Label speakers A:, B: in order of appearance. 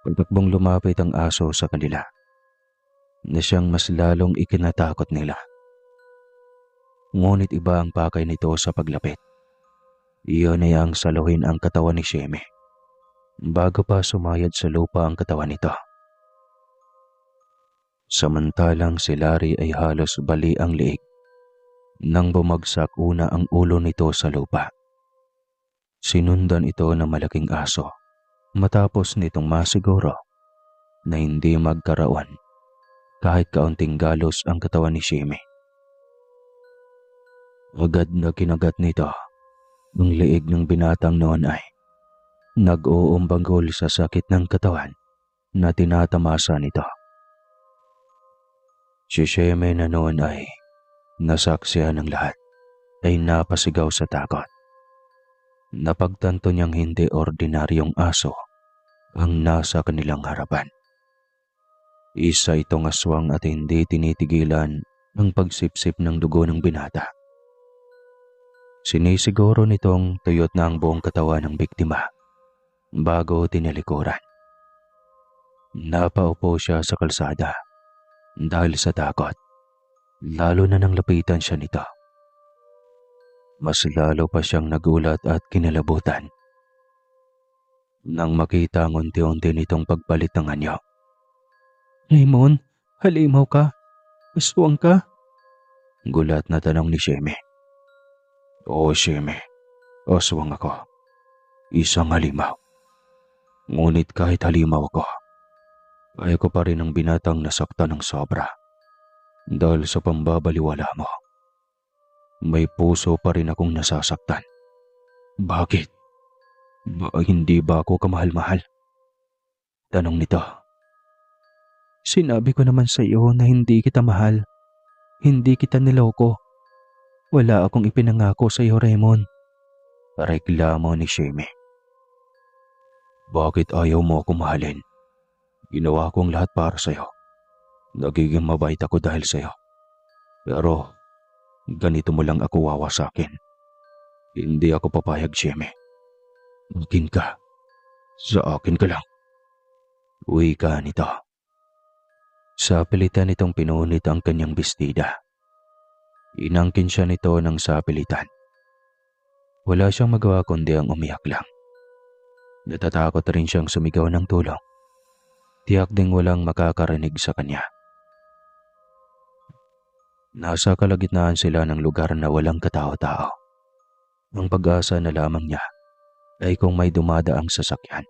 A: Pagtakbong lumapit ang aso sa kanila na siyang mas lalong ikinatakot nila. Ngunit iba ang pakay nito sa paglapit. Iyon ay ang saluhin ang katawan ni Sheme bago pa sumayad sa lupa ang katawan nito. Samantalang si Larry ay halos bali ang liig nang bumagsak una ang ulo nito sa lupa. Sinundan ito ng malaking aso matapos nitong masiguro na hindi magkaraon kahit kaunting galos ang katawan ni Sheme. Agad na kinagat nito ang liig ng binatang noon ay nag-uumbanggol sa sakit ng katawan na tinatamasa nito. Si Sheme na noon ay nasaksihan ng lahat ay napasigaw sa takot. Napagtanto niyang hindi ordinaryong aso ang nasa kanilang harapan. Isa itong aswang at hindi tinitigilan ang pagsipsip ng dugo ng binata. Sinisiguro nitong tuyot na ang buong katawan ng biktima bago tinalikuran. Napaupo siya sa kalsada dahil sa takot, lalo na nang lapitan siya nito. Mas lalo pa siyang nagulat at kinalabutan nang makita ang unti-unti nitong pagpalit ng anyo. "Raymond, halimaw ka? Aswang ka?" Gulat na tanong ni Sheme. "Oo, Sheme. Aswang ako. Isang halimaw. Ngunit kahit halimaw ako, ayaw ko pa rin ang binatang nasaktan ng sobra dahil sa pambabaliwala mo. May puso pa rin akong nasasaktan. Bakit? Hindi ba ako kamahal-mahal?" Tanong nito. "Sinabi ko naman sa iyo na hindi kita mahal. Hindi kita niloko. Wala akong ipinangako sa iyo, Raymond." Reklamo ni Sheme. "Bakit ayaw mo ako mahalin? Ginawa ko ang lahat para sa iyo. Nagiging mabait ako dahil sa iyo. Pero ganito mo lang ako wawasakin. Hindi ako papayag, Sheme. Akin ka. Sa akin ka lang." Uwi ka nito. Sa pilitan nitong pinunit ang kanyang bestida. Inangkin siya nito ng sapilitan. Wala siyang magawa kundi ang umiyak lang. Natatakot rin siyang sumigaw ng tulong. Tiyak ding walang makakarinig sa kanya. Nasa kalagitnaan sila ng lugar na walang katao-tao. Ang pag-asa na lamang niya ay kung may dumadaang sasakyan.